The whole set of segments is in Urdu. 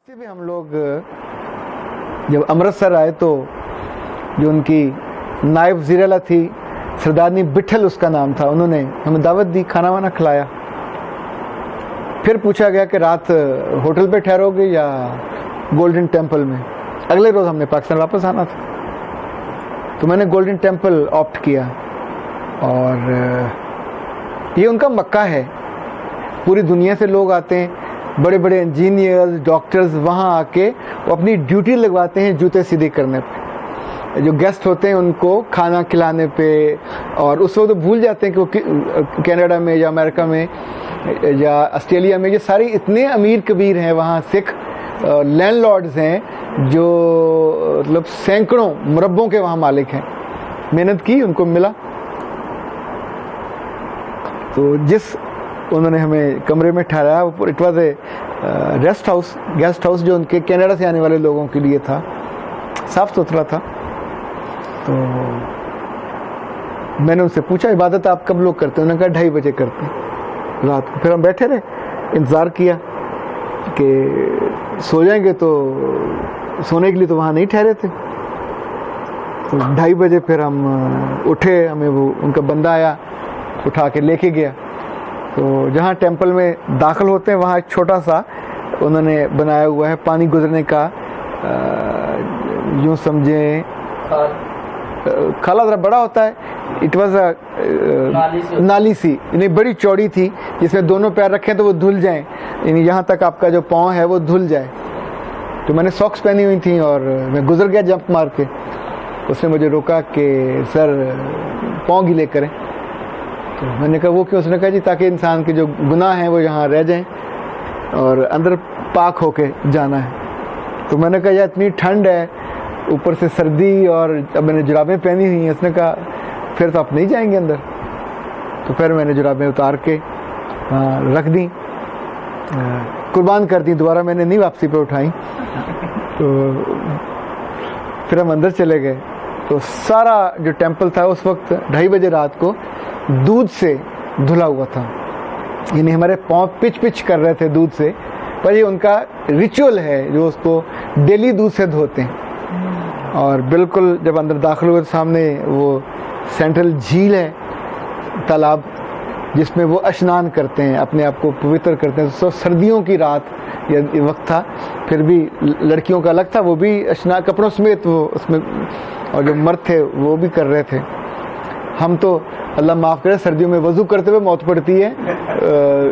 سے بھی ہم لوگ جب امرتسر آئے تو جو ان کی نائب وزیر اعلیٰ تھی سردارنی بٹھل اس کا نام تھا، انہوں نے ہمیں دعوت دی، کھانا وانا کھلایا. پھر پوچھا گیا کہ رات ہوٹل پہ ٹھہرو گے یا گولڈن ٹیمپل میں. اگلے روز ہم نے پاکستان واپس آنا تھا تو میں نے گولڈن ٹیمپل آپٹ کیا. اور یہ ان کا مکہ ہے، پوری دنیا سے لوگ آتے ہیں، بڑے بڑے انجینئرز ڈاکٹرز وہاں آ کے وہ اپنی ڈیوٹی لگواتے ہیں جوتے سیدھے کرنے پہ. جو گیسٹ ہوتے ہیں ان کو کھانا کھلانے پہ، اور اس وقت بھول جاتے ہیں کہ وہ کینیڈا میں یا امریکہ میں یا آسٹریلیا میں یہ سارے اتنے امیر کبیر ہیں، وہاں سکھ لینڈ لارڈز ہیں جو مطلب سینکڑوں مربوں کے وہاں مالک ہیں. محنت کی، ان کو ملا. تو جس انہوں نے ہمیں کمرے میں ٹھہرایا، it was a rest house, guest house جو ان کے کینیڈا سے آنے والے لوگوں کے لیے تھا، صاف ستھرا تھا. تو میں نے ان سے پوچھا عبادت آپ کب لوگ کرتے ہیں؟ انہوں نے کہا 2:30 بجے کرتے ہیں رات کو. پھر ہم بیٹھے رہے، انتظار کیا کہ سو جائیں گے، تو سونے کے لیے تو وہاں نہیں ٹھہرے تھے. تو 2:30 بجے پھر ہم اٹھے، ہمیں وہ ان کا بندہ آیا، اٹھا کے لے کے گیا. تو جہاں ٹیمپل میں داخل ہوتے ہیں وہاں ایک چھوٹا سا انہوں نے بنایا ہوا ہے پانی گزرنے کا، یوں سمجھیں کھالا ذرا بڑا ہوتا ہے. اٹ واز نالی سی، یعنی بڑی چوڑی تھی جس میں دونوں پیر رکھیں تو وہ دھل جائیں، یعنی یہاں تک آپ کا جو پاؤں ہے وہ دھل جائے. تو میں نے ساکس پہنی ہوئی تھیں اور میں گزر گیا جمپ مار کے. اس نے مجھے روکا کہ سر پاؤں گیلے کریں. تو میں نے کہا وہ کیوں؟ اس نے کہا جی تاکہ انسان کے جو گناہ ہیں وہ یہاں رہ جائیں اور اندر پاک ہو کے جانا ہے. تو میں نے کہا یار اتنی ٹھنڈ ہے، اوپر سے سردی، اور اب میں نے جرابیں پہنی ہوئی ہیں. اس نے کہا پھر تو آپ نہیں جائیں گے اندر. تو پھر میں نے جرابیں اتار کے رکھ دیں، قربان کر دیں، دوبارہ میں نے نہیں واپسی پہ اٹھائیں. تو پھر ہم اندر چلے گئے. تو سارا جو ٹیمپل تھا اس وقت 2:30 بجے رات کو دودھ سے دھلا ہوا تھا، یعنی ہمارے پاؤں پچ کر رہے تھے دودھ سے. پر یہ ان کا ریچول ہے جو اس کو ڈیلی دودھ سے دھوتے ہیں. اور بالکل جب اندر داخل ہوئے سامنے وہ سینٹرل جھیل ہے، تالاب، جس میں وہ اشنان کرتے ہیں، اپنے آپ کو پوتر کرتے ہیں. سو سردیوں کی رات یہ وقت تھا، پھر بھی لڑکیوں کا الگ تھا، وہ بھی اشنان کپڑوں سمیت وہ اس میں، اور جو مرد تھے وہ بھی کر رہے تھے. ہم تو اللہ معاف کرے سردیوں میں وضو کرتے ہوئے موت پڑتی ہے.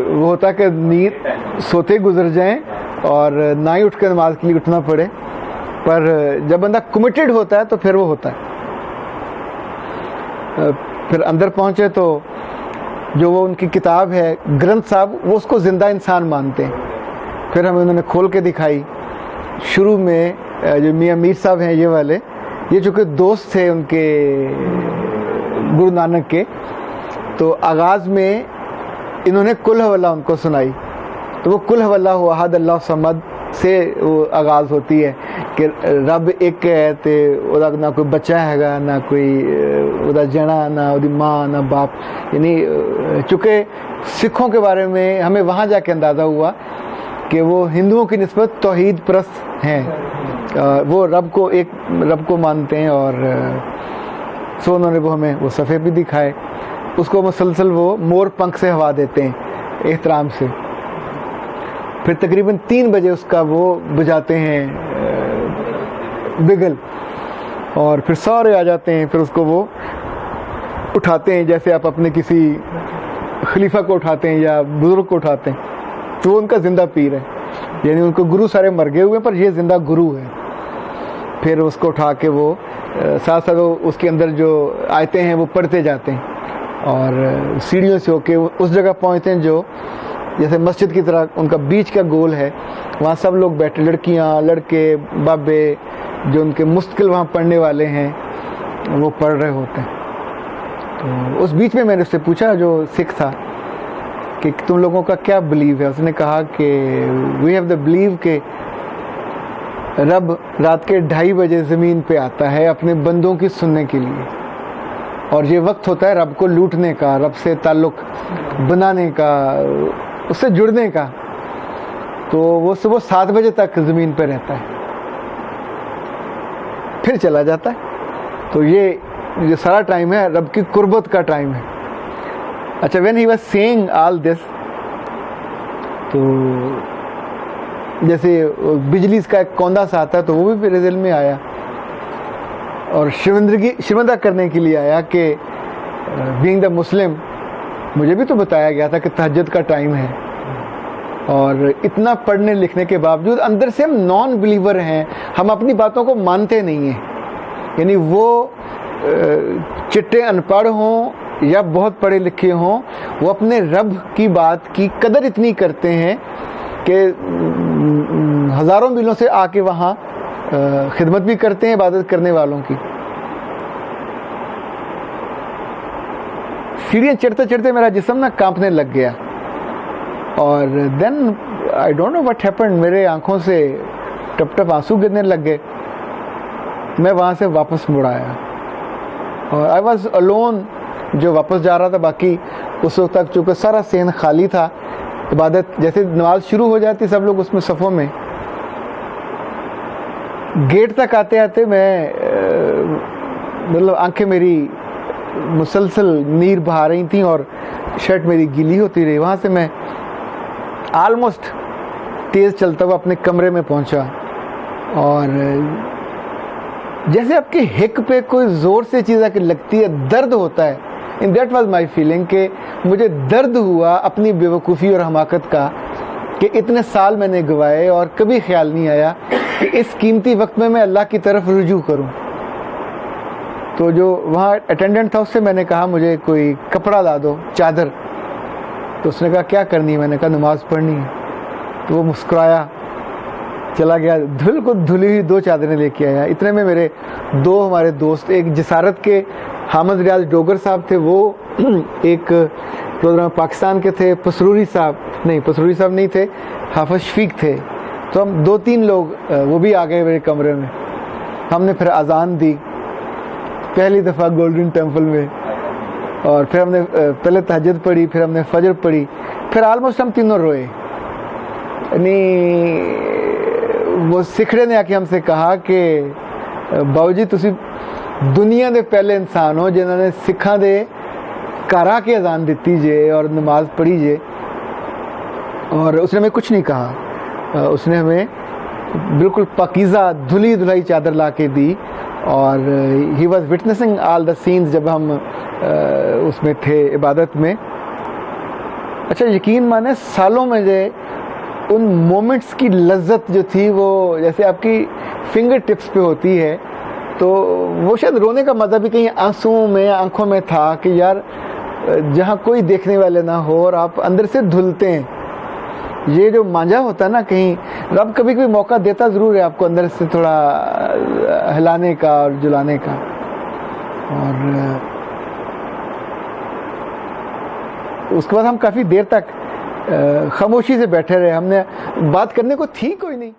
وہ ہوتا ہے کہ نیند سوتے گزر جائیں اور نہ ہی اٹھ کر نماز کے لیے اٹھنا پڑے. پر جب بندہ کمیٹڈ ہوتا ہے تو پھر وہ ہوتا ہے. پھر اندر پہنچے تو جو وہ ان کی کتاب ہے گرنتھ صاحب، وہ اس کو زندہ انسان مانتے ہیں. پھر ہمیں انہوں نے کھول کے دکھائی. شروع میں جو میاں میر صاحب ہیں یہ والے، یہ چونکہ دوست تھے ان کے گرو نانک کے، تو آغاز میں انہوں نے کل ہو اللہ ان کو سنائی. تو وہ کل ہو اللہ احد اللہ صمد سے وہ آغاز ہوتی ہے کہ رب ایک ہے، تے نہ کوئی بچہ ہے گا، نہ کوئی جنا، نہ ماں، نہ باپ. یعنی چونکہ سکھوں کے بارے میں ہمیں وہاں جا کے اندازہ ہوا کہ وہ ہندوؤں کی نسبت توحید پرست ہیں، وہ رب کو ایک رب کو مانتے ہیں. اور سو انہوں نے وہ ہمیں وہ صفحے بھی دکھائے. اس کو مسلسل وہ مور پنکھ سے ہوا دیتے ہیں احترام سے. پھر تقریباً 3 بجے اس کا وہ بجاتے ہیں بگل، اور پھر سارے آ جاتے ہیں. پھر اس کو وہ اٹھاتے ہیں جیسے آپ اپنے کسی خلیفہ کو اٹھاتے ہیں یا بزرگ کو اٹھاتے ہیں. تو وہ ان کا زندہ پیر ہے، یعنی ان کو گرو سارے مر گئے ہوئے ہیں پر یہ زندہ گرو ہے. پھر اس کو اٹھا کے وہ ساتھ ساتھ اس کے اندر جو آیتیں ہیں وہ پڑھتے جاتے ہیں، اور سیڑھیوں سے ہو کے اس جگہ پہنچتے ہیں جو جیسے مسجد کی طرح ان کا بیچ کا گول ہے. وہاں سب لوگ بیٹھے، لڑکیاں، لڑکے، بابے، جو ان کے مستقل وہاں پڑھنے والے ہیں وہ پڑھ رہے ہوتے ہیں. تو اس بیچ میں نے اس سے پوچھا جو سکھ تھا کہ تم لوگوں کا کیا بلیو ہے؟ اس نے کہا کہ وی ہیو دا بلیو کہ رب رات کے 2:30 بجے زمین پہ آتا ہے اپنے بندوں کی سننے کے لیے، اور یہ وقت ہوتا ہے رب کو لوٹنے کا، رب سے تعلق بنانے کا، اس سے جڑنے کا. تو وہ صبح 7 بجے تک زمین پہ رہتا ہے، پھر چلا جاتا ہے. تو یہ سارا ٹائم ہے رب کی قربت کا ٹائم ہے. اچھا when he was saying all this، تو جیسے بجلی کا ایک کوندا سا آتا ہے تو وہ بھی میرے دل میں آیا اور شرمندہ کرنے کے لیے آیا کہ بینگ دا مسلم مجھے بھی تو بتایا گیا تھا کہ تہجد کا ٹائم ہے، اور اتنا پڑھنے لکھنے کے باوجود اندر سے ہم نان بلیور ہیں، ہم اپنی باتوں کو مانتے نہیں ہیں. یعنی وہ چٹے ان پڑھ ہوں یا بہت پڑھے لکھے ہوں، وہ اپنے رب کی بات کی قدر اتنی کرتے ہیں کہ ہزاروں میلوں سے آ کے وہاں خدمت بھی کرتے ہیں عبادت کرنے والوں کی. سیڑھیاں چڑھتے چڑھتے میرا جسم نا کانپنے لگ گیا، اور then I don't know what happened, میرے آنکھوں سے ٹپ ٹپ آنسو گرنے لگ گئے. میں وہاں سے واپس مڑ آیا اور آئی واز الون جو واپس جا رہا تھا. باقی اس وقت تک چونکہ سارا صحن خالی تھا، عبادت جیسے نماز شروع ہو جاتی سب لوگ اس میں صفوں میں. گیٹ تک آتے آتے میں مطلب آنکھیں میری مسلسل نیر بہا رہی تھیں اور شرٹ میری گیلی ہوتی رہی. وہاں سے میں آلموسٹ تیز چلتا ہوا اپنے کمرے میں پہنچا، اور جیسے آپ کے ہک پہ کوئی زور سے چیز آ کے لگتی ہے، درد ہوتا ہے. And that was my feeling کہ مجھے درد ہوا اپنی بے وقوفی اور حماقت کا کہ اتنے سال میں نے گوائے اور کبھی خیال نہیں آیا کہ اس قیمتی وقت میں اللہ کی طرف رجوع کروں. تو جو وہاں اٹینڈنٹ تھا اس سے میں نے کہا مجھے کوئی کپڑا لا دو، چادر. تو اس نے کہا کیا کرنی ہے؟ میں نے کہا نماز پڑھنی ہے. تو وہ مسکرایا، چلا گیا، دھلی ہوئی 2 چادریں لے کے آیا. اتنے میں میرے 2 ہمارے دوست، ایک جسارت کے حامد ریاض ڈوگر صاحب تھے، وہ ایک پروگرام پاکستان کے تھے. پسروری صاحب نہیں تھے، حافظ شفیق تھے. تو ہم 2-3 لوگ وہ بھی آ گئے میرے کمرے میں. ہم نے پھر اذان دی پہلی دفعہ گولڈن ٹیمپل میں، اور پھر ہم نے پہلے تہجد پڑھی، پھر ہم نے فجر پڑھی، پھر آلموسٹ ہم تینوں روئے. یعنی وہ سکھڑے نے آ کے ہم سے کہا کہ باؤ جی تسی دنیا دے پہلے انسان ہو جنہوں نے سکھاں دے گھر آ کے اذان دیتی جے اور نماز پڑھی جے. اور اس نے ہمیں کچھ نہیں کہا، اس نے ہمیں بالکل پاکیزہ دھلی دھلائی چادر لا کے دی. اور he was witnessing all the scenes جب ہم اس میں تھے عبادت میں. اچھا یقین مانے سالوں میں جو ان مومنٹس کی لذت جو تھی وہ جیسے آپ کی فنگر ٹپس پہ ہوتی ہے، تو وہ شاید رونے کا مزہ بھی کہیں آنسوؤں میں، آنکھوں میں تھا کہ یار جہاں کوئی دیکھنے والے نہ ہو اور آپ اندر سے دھلتے ہیں. یہ جو مانجا ہوتا ہے نا، کہیں رب کبھی کبھی موقع دیتا ضرور ہے آپ کو اندر سے تھوڑا ہلانے کا اور جلانے کا. اور اس کے بعد ہم کافی دیر تک خاموشی سے بیٹھے رہے. ہم نے بات کرنے کو تھی کوئی نہیں.